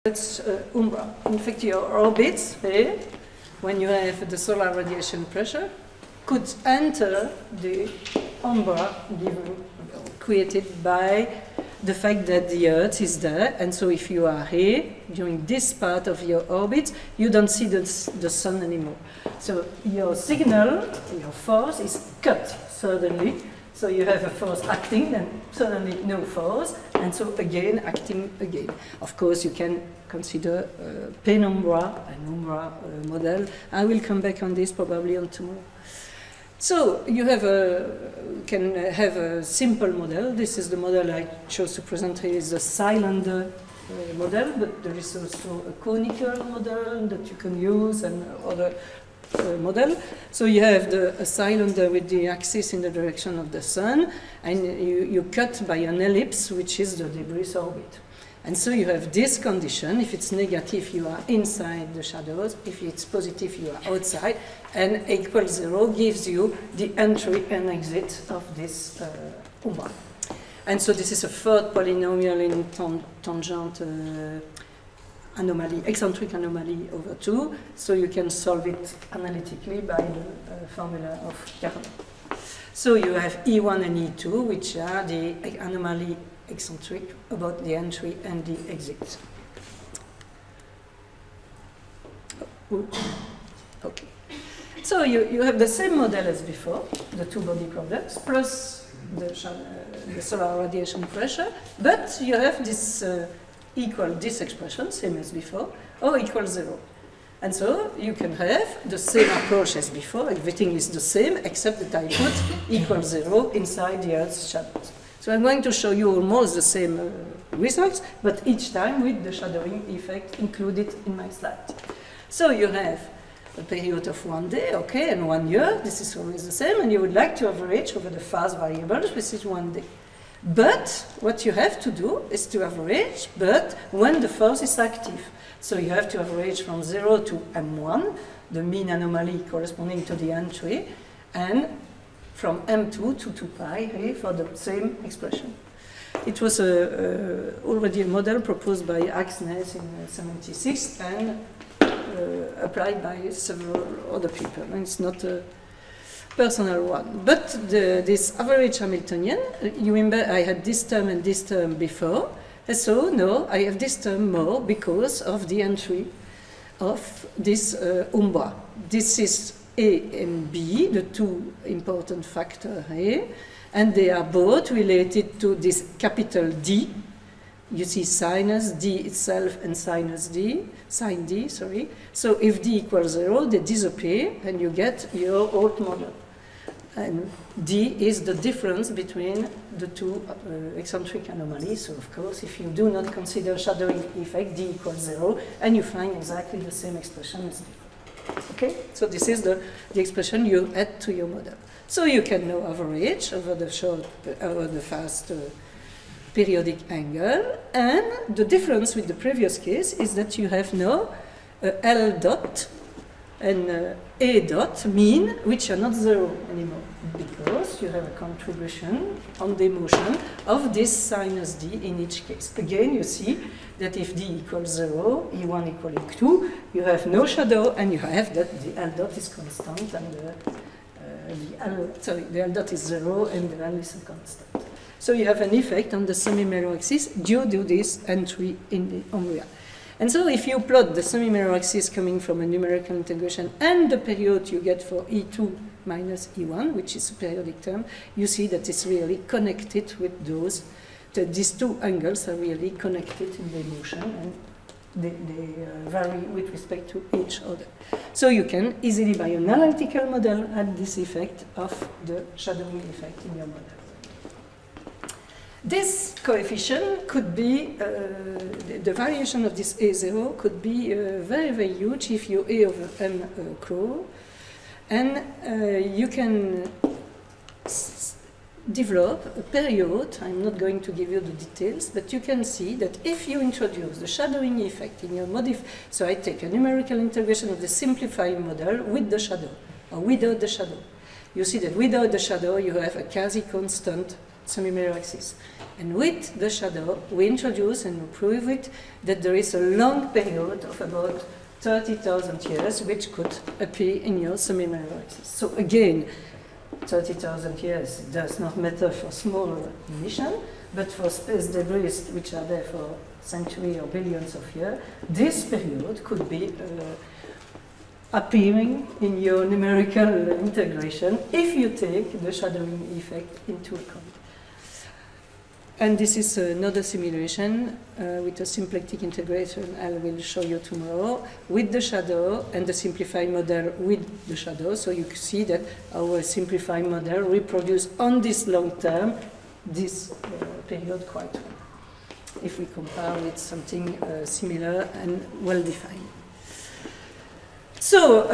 That's umbra. In fact, your orbits here, when you have the solar radiation pressure, could enter the umbra given, created by the fact that the Earth is there. And so if you are here, during this part of your orbit, you don't see the sun anymore. So your signal, your force is cut suddenly. So you have a force acting, and suddenly no force, and so again acting again. Of course, you can consider penumbra and umbra model. I will come back on this probably on tomorrow. So you have can have a simple model. This is the model I chose to present here. Is a cylinder model, but there is also a conical model that you can use and other model. So you have a cylinder with the axis in the direction of the sun, and you cut by an ellipse, which is the debris orbit. And so you have this condition. If it's negative, you are inside the shadows. If it's positive, you are outside. And equals 0 gives you the entry and exit of this umbra. And so this is a third polynomial in tangent anomaly, eccentric anomaly over 2. So you can solve it analytically by the formula of Carnot. So you have E1 and E2, which are the anomaly eccentric about the entry and the exit. Okay. So you have the same model as before, the two body products, plus the solar radiation pressure, but you have this equal this expression, same as before, or equals 0. And so you can have the same approach as before, everything is the same, except that I put equals 0 inside the Earth's shadows. So I'm going to show you almost the same results, but each time with the shadowing effect included in my slide. So you have a period of 1 day, okay, and 1 year, this is always the same, and you would like to average over the phase variables, which is 1 day. But what you have to do is to average, but when the force is active. So you have to average from 0 to M1, the mean anomaly corresponding to the entry, and from M2 to 2 pi here for the same expression. It was already a model proposed by Axnes in 1976 and applied by several other people. And it's not a personal one. But this average Hamiltonian, you remember I had this term and this term before. And so no, I have this term more because of the entry of this umbra. This is A and B, the two important factors here, and they are both related to this capital D. You see sinus D itself and sinus D, sin D, sorry. So if D equals 0, they disappear and you get your old model. And D is the difference between the two eccentric anomalies. So of course, if you do not consider shadowing effect, D equals 0, and you find exactly the same expression as before. Okay, so this is the expression you add to your model. So you can now average over the fast periodic angle, and the difference with the previous case is that you have now L dot and A dot mean which are not 0 anymore, because you have a contribution on the motion of this sinus D in each case. Again, you see that if D equals 0, E1 equaling 2, you have no shadow, and you have that the L dot is constant, and the L dot is 0, and the L is a constant. So you have an effect on the semi-major axis due to this entry in the umbra. And so if you plot the semi-major axis coming from a numerical integration and the period you get for E2 minus E1, which is a periodic term, you see that it's really connected with those. These two angles are really connected in their motion, and they vary with respect to each other. So you can easily, by an analytical model, add this effect of the shadowing effect in your model. This coefficient could be, the variation of this A0 could be very, very huge if you A over M grow. And you can develop a period. I'm not going to give you the details, but you can see that if you introduce the shadowing effect in your so I take a numerical integration of the simplifying model with the shadow, or without the shadow. You see that without the shadow, you have a quasi-constant semi-major axis. And with the shadow, we introduce and we prove it that there is a long period of about 30,000 years which could appear in your semi-major axis. So again, 30,000 years does not matter for smaller emission, but for space debris which are there for centuries or billions of years, this period could be appearing in your numerical integration if you take the shadowing effect into account. And this is another simulation with a symplectic integration I will show you tomorrow with the shadow and the simplified model with the shadow. So you can see that our simplified model reproduces on this long term this period quite well if we compare with something similar and well defined. So,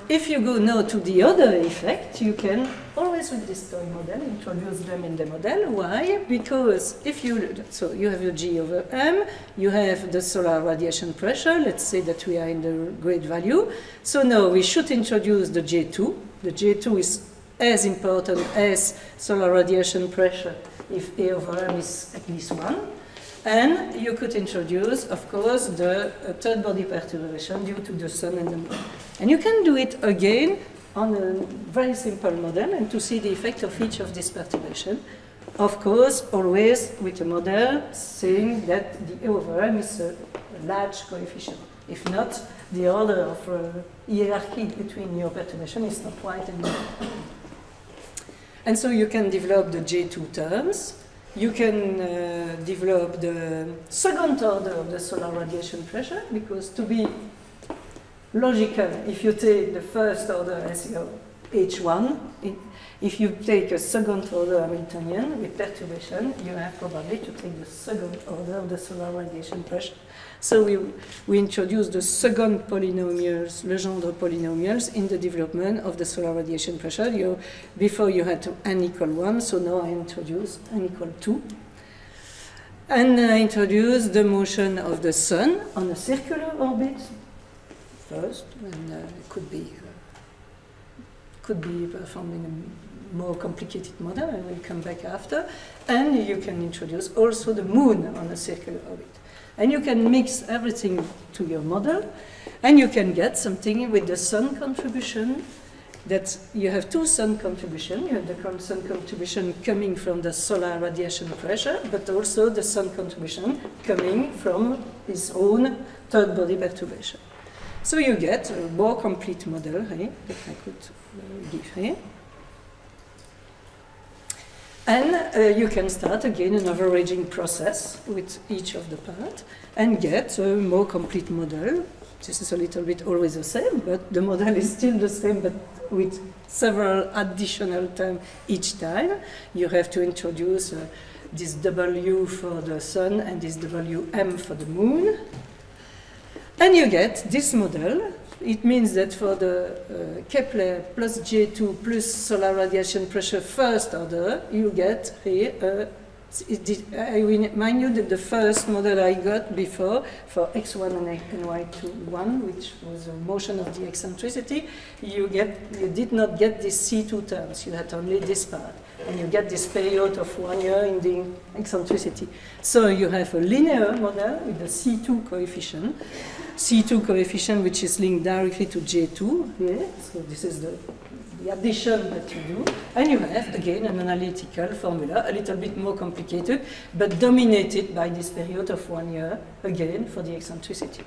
if you go now to the other effect, you can always with this toy model introduce them in the model. Why? Because if you, so you have your G over M, you have the solar radiation pressure, let's say that we are in the grid value. So now we should introduce the J2. The J2 is as important as solar radiation pressure if A over M is at least 1. And you could introduce, of course, the third body perturbation due to the sun and the moon. And you can do it again on a very simple model and to see the effect of each of these perturbations. Of course, always with a model saying that the A over M is a large coefficient. If not, the order of hierarchy between your perturbation is not quite enough. And so you can develop the J2 terms. You can develop the second order of the solar radiation pressure, because to be logical, if you take the first order as your H1, if you take a second order Hamiltonian with perturbation, you have probably to take the second order of the solar radiation pressure. So we introduce the second polynomials, Legendre polynomials, in the development of the solar radiation pressure. Before you had n equal 1, so now I introduce n equal 2. And I introduce the motion of the sun on a circular orbit first, and it could be performed in a more complicated model. I will come back after. And you can introduce also the moon on a circular orbit. And you can mix everything to your model, and you can get something with the sun contribution, that you have two sun contributions. You have the sun contribution coming from the solar radiation pressure, but also the sun contribution coming from its own third body perturbation. So you get a more complete model here that I could give here. And you can start again an averaging process with each of the parts and get a more complete model. This is a little bit always the same, but the model is still the same, but with several additional terms each time. You have to introduce this W for the sun and this WM for the moon. And you get this model. It means that for the Kepler plus J2 plus solar radiation pressure first order, you get here, I remind you that the first model I got before for x1 and y21, which was a motion of the eccentricity, you did not get these C2 terms, you had only this part. And you get this period of 1 year in the eccentricity. So you have a linear model with the C2 coefficient. C2 coefficient which is linked directly to J2 here. So this is the addition that you do. And you have, again, an analytical formula, a little bit more complicated, but dominated by this period of 1 year, again, for the eccentricity.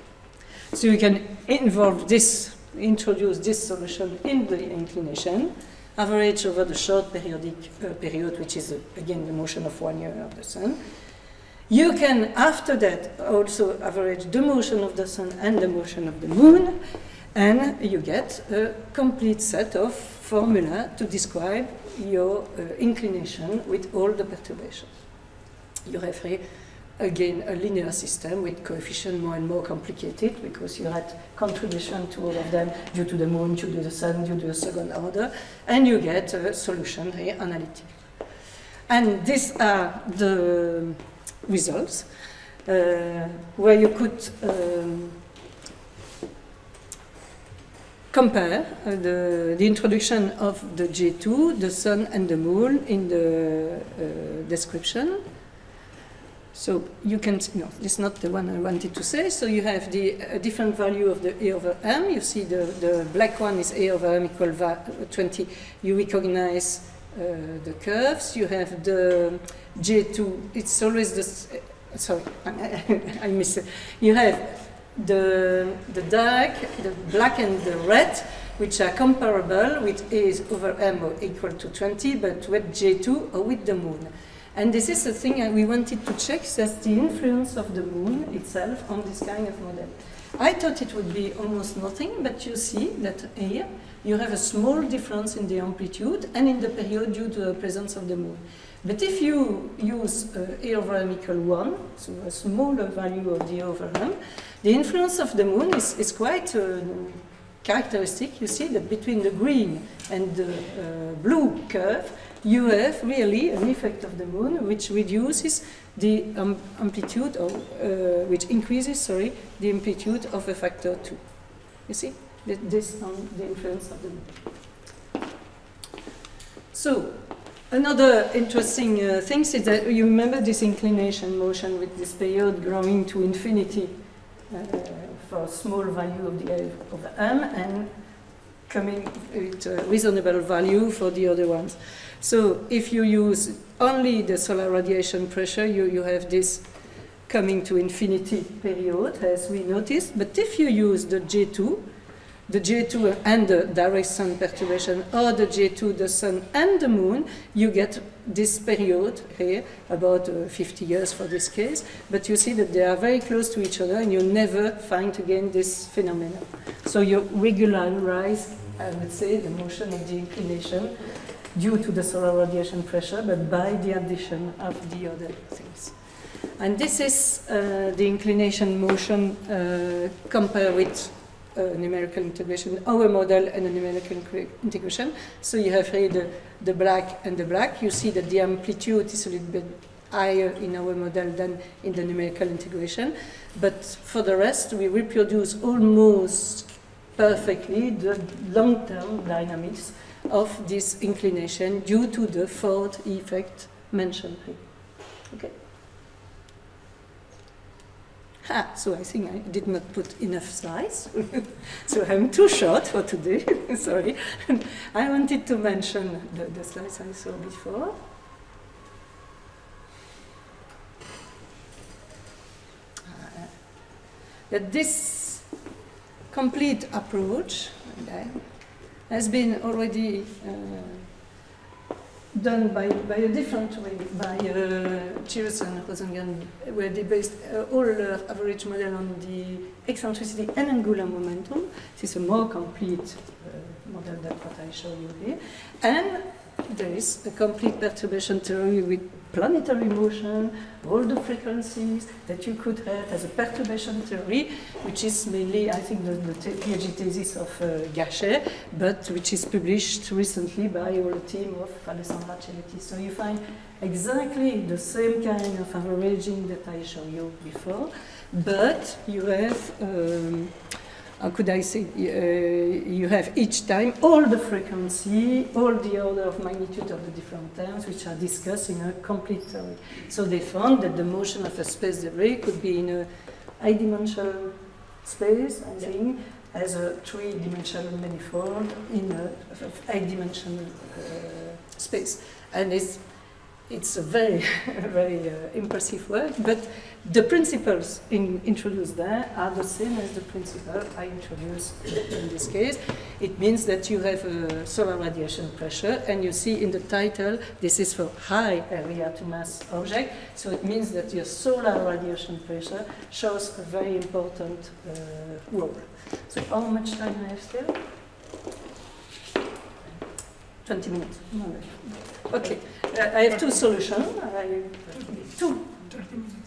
So you can introduce this solution in the inclination, average over the short periodic period, which is, again, the motion of 1 year of the sun. You can, after that, also average the motion of the sun and the motion of the moon, and you get a complete set of formula to describe your inclination with all the perturbations. You have here, again, a linear system with coefficient more and more complicated, because you had contribution to all of them due to the moon, due to the sun, due to the second order, and you get a solution here, analytic. And these are the results, where you could compare the introduction of the J2, the sun and the moon in the description. So you can, no, this is not the one I wanted to say. So you have the different value of the A over M. You see the black one is A over M equal 20. You recognize the curves. You have the J2, it's always this, sorry, I miss it. You have the dark, the black and the red, which are comparable with A over M or equal to 20, but with J2 or with the moon. And this is the thing we wanted to check, that's the influence of the moon itself on this kind of model. I thought it would be almost nothing, but you see that here you have a small difference in the amplitude and in the period due to the presence of the moon. But if you use A over M equal 1, so a smaller value of the A over M, the influence of the moon is quite characteristic. You see that between the green and the blue curve, you have really an effect of the moon which reduces the amplitude, or which increases, sorry, the amplitude of a factor 2. You see, this on the influence of the moon. So, another interesting thing is that you remember this inclination motion with this period growing to infinity for a small value of the A over M and coming with a reasonable value for the other ones. So if you use only the solar radiation pressure, you have this coming to infinity period, as we noticed. But if you use the J2 and the direct sun perturbation, or the J2, the sun and the moon, you get this period here, about 50 years for this case. But you see that they are very close to each other, and you never find again this phenomenon. So you regularize, I would say, the motion of the inclination due to the solar radiation pressure, but by the addition of the other things. And this is the inclination motion compared with numerical integration, our model and a numerical integration. So you have here the black and the black. You see that the amplitude is a little bit higher in our model than in the numerical integration. But for the rest, we reproduce almost perfectly the long-term dynamics of this inclination due to the Ford effect mentioned here. Okay. So I think I did not put enough slides. So I'm too short for today. Sorry. I wanted to mention the slides I saw before. That this complete approach has been already done by a different way, by Chirus and Rosengren, where they based all their average model on the eccentricity and angular momentum. This is a more complete model than what I show you here. And there is a complete perturbation theory with planetary motion, all the frequencies that you could have as a perturbation theory, which is mainly, I think, the PhD thesis of Gachet, but which is published recently by our team of Alessandra Celetti. So you find exactly the same kind of averaging that I showed you before, but you have how could I say, you have each time all the frequency, all the order of magnitude of the different terms, which are discussed in a complete theory. So they found that the motion of a space debris could be in a high-dimensional space, I think, as a three-dimensional manifold in a high-dimensional space. And it's a very, very impressive work, but the principles introduced there are the same as the principle I introduced in this case. It means that you have a solar radiation pressure, and you see in the title, this is for high area to mass object, so it means that your solar radiation pressure shows a very important role. So how much time I have still? 20 minutes. Okay, I have two solutions.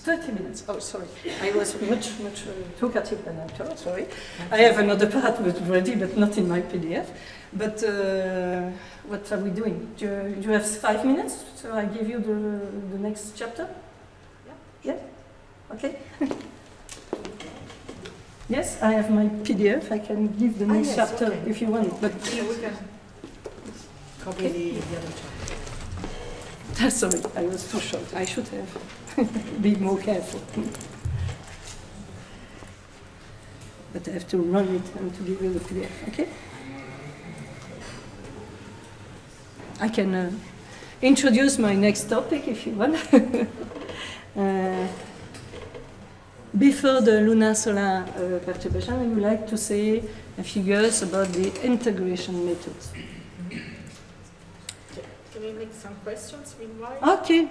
30 minutes. Oh, sorry. I was much talkative than I thought, sorry. I have another part ready, but not in my PDF. But what are we doing? Do you have 5 minutes? So I give you the next chapter? Yeah? Yeah? Okay? Yes, I have my PDF. I can give the next yes, chapter okay. if you want. But Yeah, we can copy the other chapter. sorry, I was too short. I should have been more careful. But I have to run it and to give you the PDF. Okay? I can introduce my next topic if you want. Before the lunar-solar perturbation, I would like to say a few words about the integration methods. Can we make some questions meanwhile? Okay.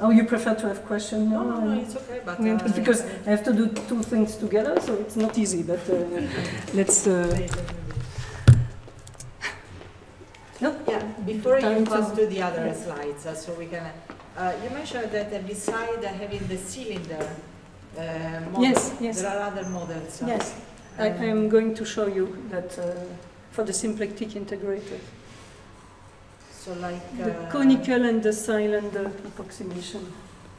Oh, you prefer to have questions? No, it's okay. But Because I have to do two things together, so it's not easy. But let's. No. Yeah. Before you Time pass to- to the other slides, so we can. You mentioned that beside having the cylinder model, Yes. there are other models. Yes, I am going to show you that for the symplectic integrator. So like The conical and the cylinder approximation.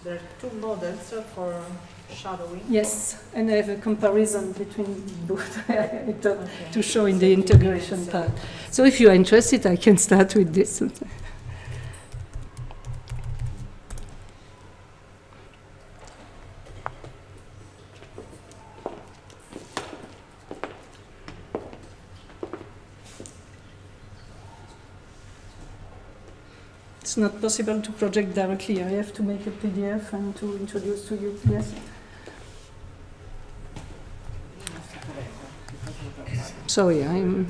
there are two models for shadowing. Yes, and I have a comparison between both to Okay. show in the integration part. So if you are interested, I can start with this. It's not possible to project directly. I have to make a PDF and to introduce to you. Yes. Sorry, I'm.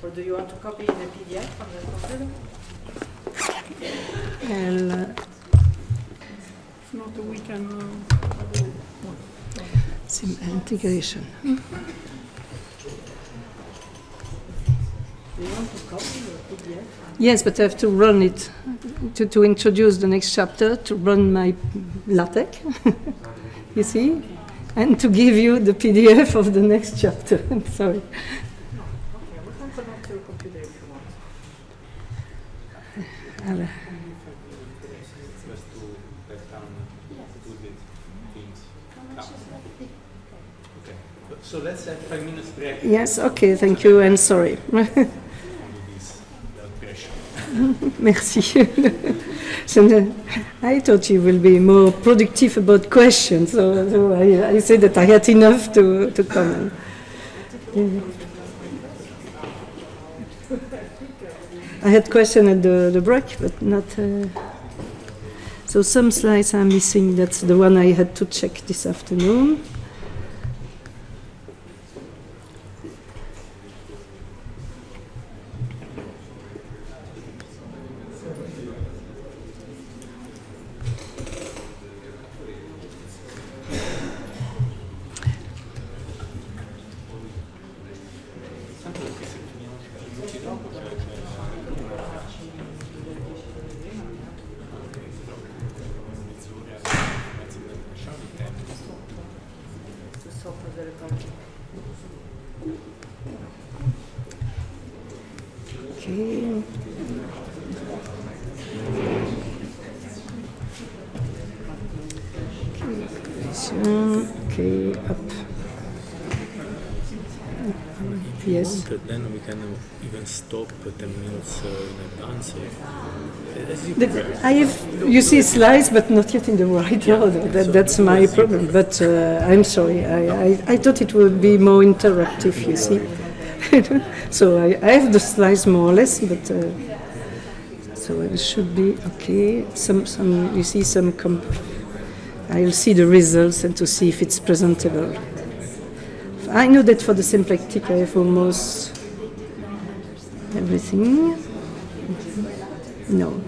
Or do you want to copy the PDF from the computer? If not, we can. Integration. Do you want to copy the PDF? Yes, but I have to run it to introduce the next chapter, to run my LaTeX, you see, and to give you the PDF of the next chapter. Sorry. Okay, we can connect to your computer if you want. Just to let down do the things. Okay. So let's have 5 minutes break. Yes, okay, thank you, and sorry. Only this without pressure. Merci. So, I thought you will be more productive about questions, so I said that I had enough to comment. I had question at the break, but not. So some slides are missing. That's the one I had to check this afternoon. Okay. Okay, up. Yes. But then we can even stop 10 minutes in advance. As you I have, you see slides, but not yet in the right order. That's my problem. But I'm sorry. I thought it would be more interactive, you see. So I have the slides more or less, but so it should be okay. Some you see some. I'll see the results and to see if it's presentable. I know that for the symplectic I have almost everything. No.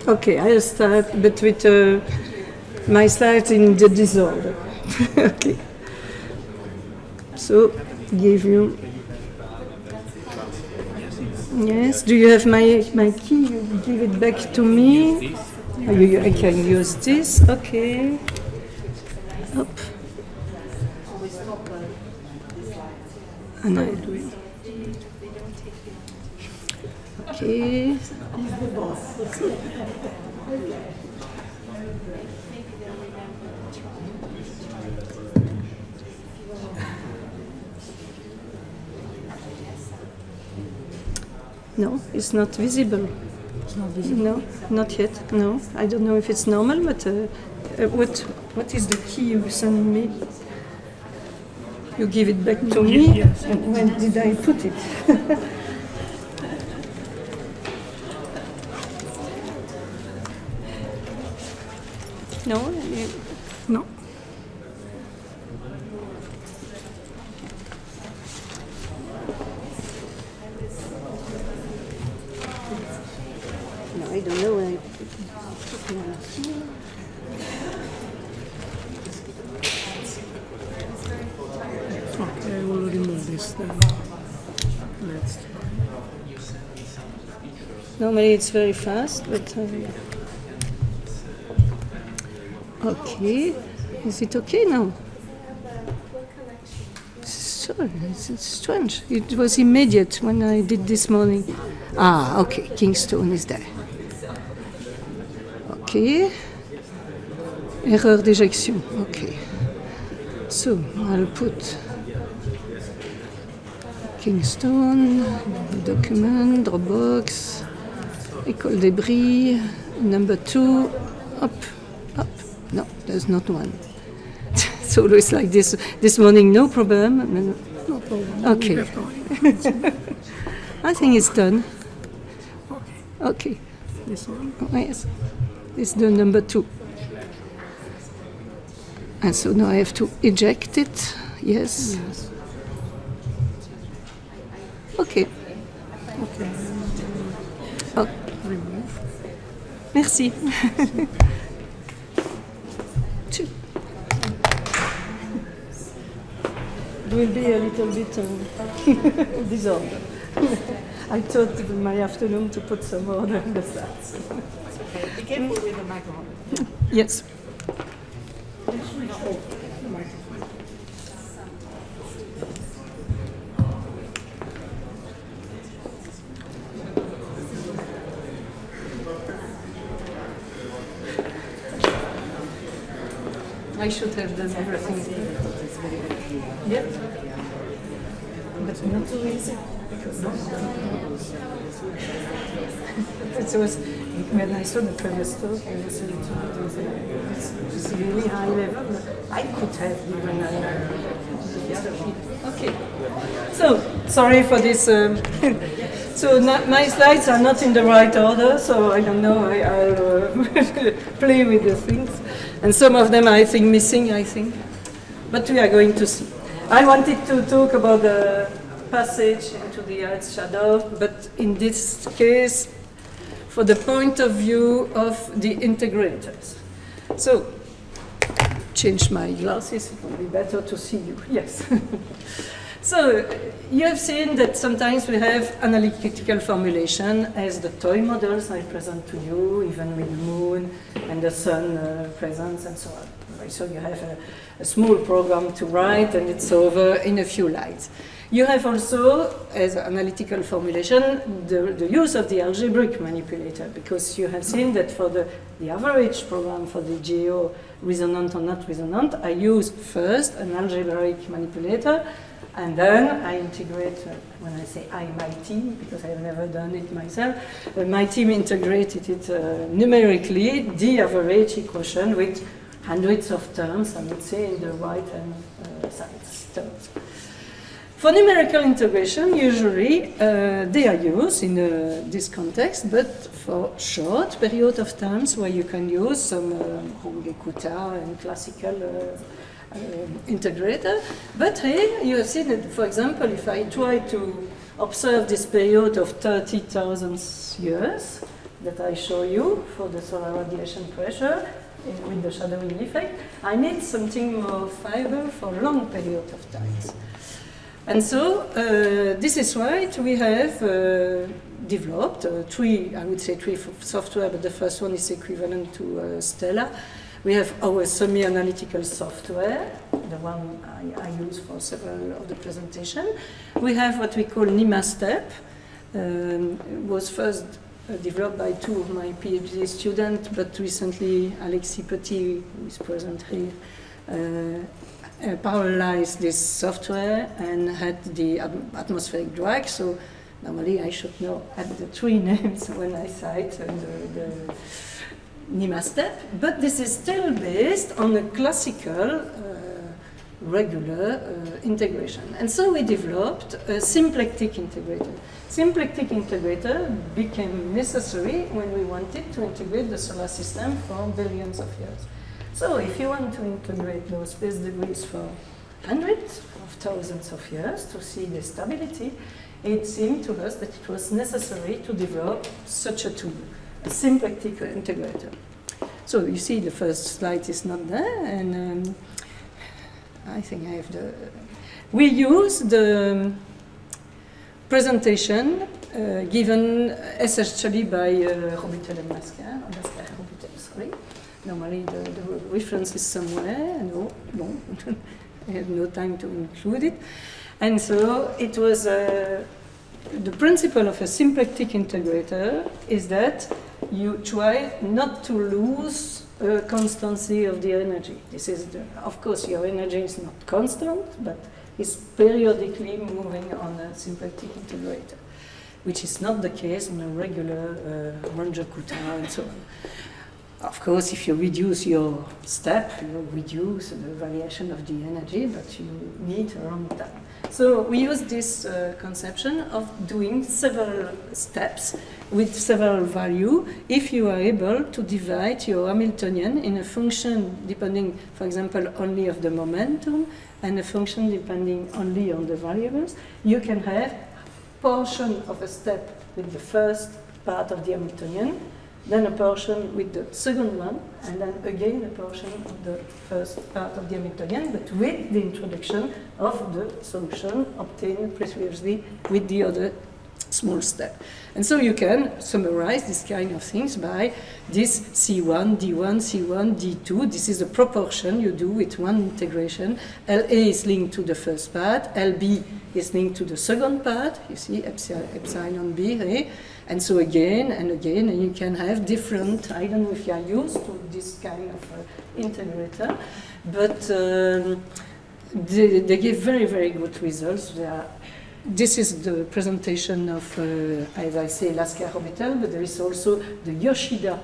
Okay, I'll start, but with my slides in the disorder. Okay. So, give you. Yes. Do you have my key? You give it back to me. I can use this. Okay. Up. And I do it. Okay. No, it's not visible. It's not visible. No, not yet. No, I don't know if it's normal, but what is the key you send me? You give it back to me. Yes. And when did I put it? No. No. No, I don't know. Okay, I will remove this then. Let's try. Normally it's very fast, but okay. Is it okay now? Sure, it's strange. It was immediate when I did this morning. Ah, okay. Kingstone is there. Okay. Erreur d'éjection. Okay. So I'll put Kingstone, document, Dropbox, École des Bries, number 2, up, up. No, there's not one. It's always like this. This morning, no problem. No problem. Okay. We have time. I think it's done. Okay. Okay. This one. Oh, yes. It's the number 2. And so now I have to eject it. Yes. Yes. Okay. Okay. Oh, Remove. merci. Two. It will be a little bit disorder. I thought in my afternoon to put some order in the slides. Okay, be careful with the microphone. Yes. I should have done everything. Yeah. But not too easy. It was when I saw the previous talk, I was a little bit it's really high level. I could have even the other people. Okay. So sorry for this. So my slides are not in the right order, so I don't know. I'll play with the things, and some of them I think missing. I think, but we are going to see. I wanted to talk about the passage into the Earth's shadow, but in this case, for the point of view of the integrators. So, change my glasses, it will be better to see you. Yes. So, you have seen that sometimes we have analytical formulation as the toy models I present to you, even with the moon and the sun presence and so on. Right, so you have a small program to write and it's over in a few lines. You have also, as analytical formulation, the use of the algebraic manipulator, because you have seen that for the average program for the GEO, resonant or not resonant, I use first an algebraic manipulator, and then I integrate, when I say I, my team, because I have never done it myself, my team integrated it numerically, the average equation with hundreds of terms, I would say, in the right-hand side terms. For numerical integration, usually they are used in this context, but for short period of times where you can use some Runge-Kutta and classical integrator. But here you have seen that, for example, if I try to observe this period of 30,000 years that I show you for the solar radiation pressure with the shadowing effect, I need something more fiber for long period of times. And so this is why we have developed three, I would say three software, but the first one is equivalent to Stella, We have our semi-analytical software, the one I use for several of the presentation. We have what we call NIMASTEP. It was first developed by two of my PhD students, but recently Alexis Petit, who is present here, parallelized this software and had the atmospheric drag. So normally I should know at the three names when I cite the NIMASTEP, but this is still based on a classical regular integration. And so we developed a symplectic integrator. Symplectic integrator became necessary when we wanted to integrate the solar system for billions of years. So if you want to integrate those space debris for hundreds of thousands of years to see the stability, it seemed to us that it was necessary to develop such a tool, a symplectic integrator. So you see the first slide is not there, and I think I have the... We use the presentation given essentially by Robutel and Lascar, sorry. Normally the reference is somewhere, no, I have no time to include it. And so it was, the principle of a symplectic integrator is that you try not to lose constancy of the energy. This is, of course, your energy is not constant, but is periodically moving on a symplectic integrator, which is not the case on a regular Runge-Kutta and so on. Of course, if you reduce your step, you reduce the variation of the energy, but you need a long time. So we use this conception of doing several steps with several values if you are able to divide your Hamiltonian in a function depending, for example, only of the momentum and a function depending only on the variables. You can have portion of a step with the first part of the Hamiltonian, then a portion with the second one, and then again a portion of the first part of the Hamiltonian, but with the introduction of the solution obtained previously with the other small step. And so you can summarize this kind of things by this C1, D1, C1, D2. This is a proportion you do with one integration. LA is linked to the first part, LB is linked to the second part, you see, epsilon B, eh? And so again and again, and you can have different, I don't know if you are used to this kind of integrator, but they give very, very good results. This is the presentation of, as I say, Lascar Robutel, but there is also the Yoshida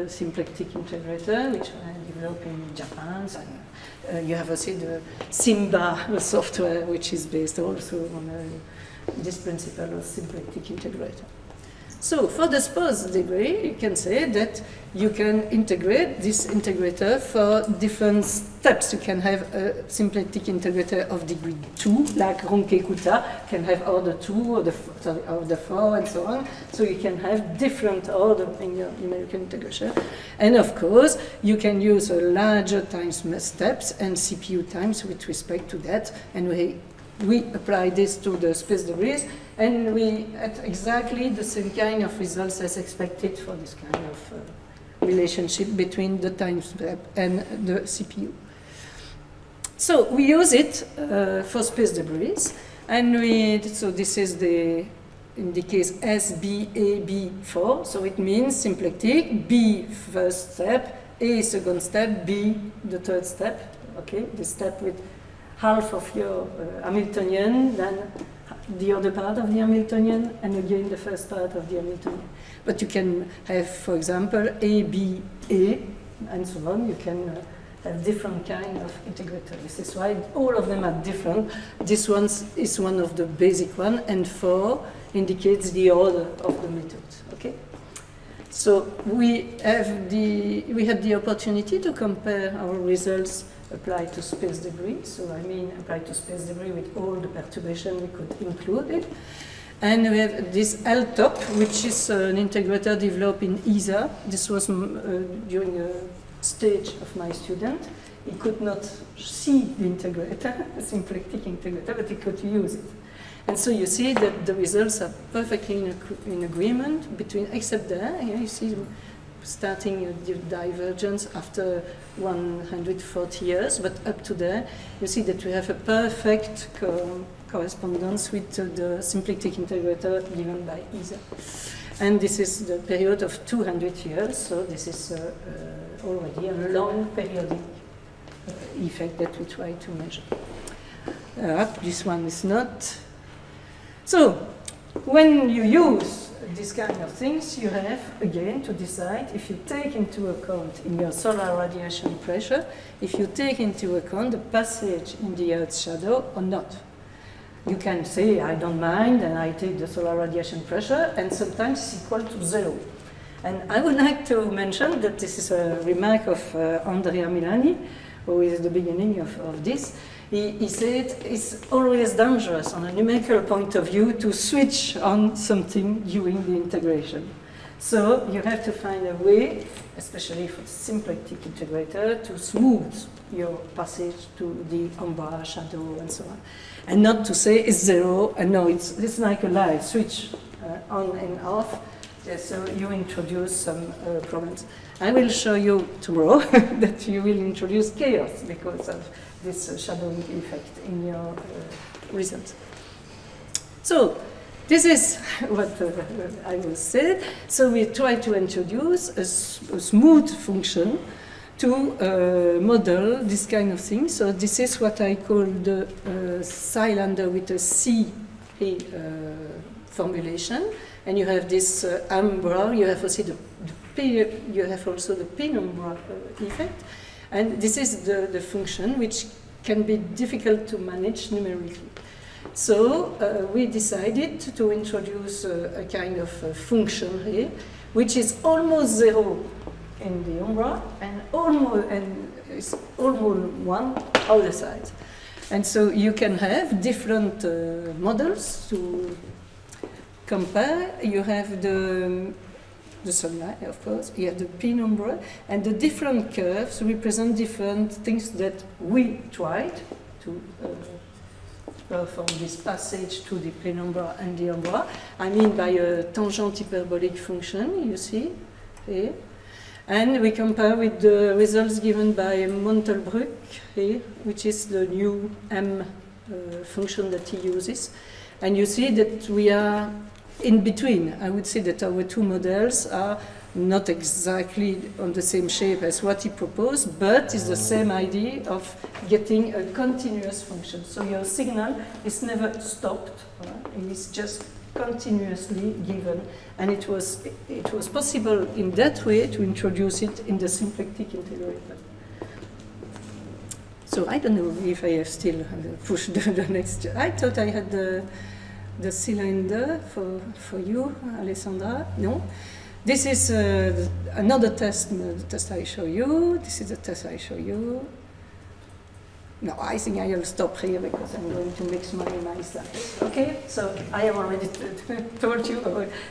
symplectic integrator, which I developed in Japan. And, you have also the Simba software, which is based also on this principle of symplectic integrator. So for the spose debris, you can say that you can integrate this integrator for different steps. You can have a symplectic integrator of degree 2, like Runge-Kutta can have order 2 or order 4 and so on. So you can have different order in your numerical integration. And of course, you can use a larger times steps and CPU times with respect to that. And we apply this to the space debris, and we had exactly the same kind of results as expected for this kind of relationship between the time step and the CPU. So we use it for space debris, and so this is in the case SBAB4, so it means symplectic, B first step, A second step, B the third step, okay, the step with half of your Hamiltonian, then the other part of the Hamiltonian, and again the first part of the Hamiltonian. But you can have, for example, A, B, A, and so on. You can have different kind of integrators. This is why all of them are different. This one is one of the basic one, and 4 indicates the order of the methods. Okay. So we had the opportunity to compare our results applied to space debris. So I mean applied to space debris with all the perturbation we could include it. And we have this LTOP, which is an integrator developed in ESA. This was during a stage of my student. He could not see the integrator, a symplectic integrator, but he could use it. And so you see that the results are perfectly in agreement between, except there, here you see starting a divergence after 140 years, but up to there, you see that we have a perfect correspondence with the symplectic integrator given by Isa. And this is the period of 200 years, so this is already a long periodic effect that we try to measure. This one is not. So, when you use these kind of things, you have, again, to decide if you take into account in your solar radiation pressure, if you take into account the passage in the Earth's shadow or not. You can say, I don't mind, and I take the solar radiation pressure, and sometimes it's equal to 0. And I would like to mention that this is a remark of Andrea Milani, who is the beginning of this. He said it's always dangerous on a numerical point of view to switch on something during the integration. So you have to find a way, especially for the symplectic integrator, to smooth your passage to the umbra, shadow, and so on. And not to say it's 0, and no, it's like a light switch on and off. Yeah, so you introduce some problems. I will show you tomorrow that you will introduce chaos because of this shadowing effect in your results. So this is what I will say. So we try to introduce a smooth function to model this kind of thing. So this is what I call the cylinder with a C formulation. And you have this umbra, you have also the penumbra effect. And this is the function which can be difficult to manage numerically. So we decided to introduce a kind of function here, which is almost 0 in the umbra and it's almost 1 other side. And so you can have different models to compare. You have the sunlight, of course, you have the penumbra, and the different curves represent different things that we tried to perform this passage to the penumbra and the umbra. I mean by a tangent hyperbolic function, you see here. And we compare with the results given by Montelbruck here, which is the new M function that he uses. And you see that we are in between. I would say that our two models are not exactly on the same shape as what he proposed, but it's the same idea of getting a continuous function. So your signal is never stopped, it is just continuously given, and it was possible in that way to introduce it in the symplectic integrator. So I don't know if I have still pushed the next. I thought I had the cylinder for you, Alessandra. No, this is another test. The test I show you. This is the test I show you. No, I think I will stop here because I'm going to mix my slides. Okay, so I have already told you,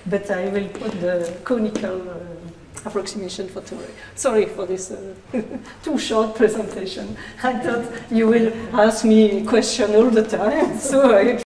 but I will put the conical approximation for tomorrow. Sorry for this too short presentation. I thought you will ask me a question all the time, so I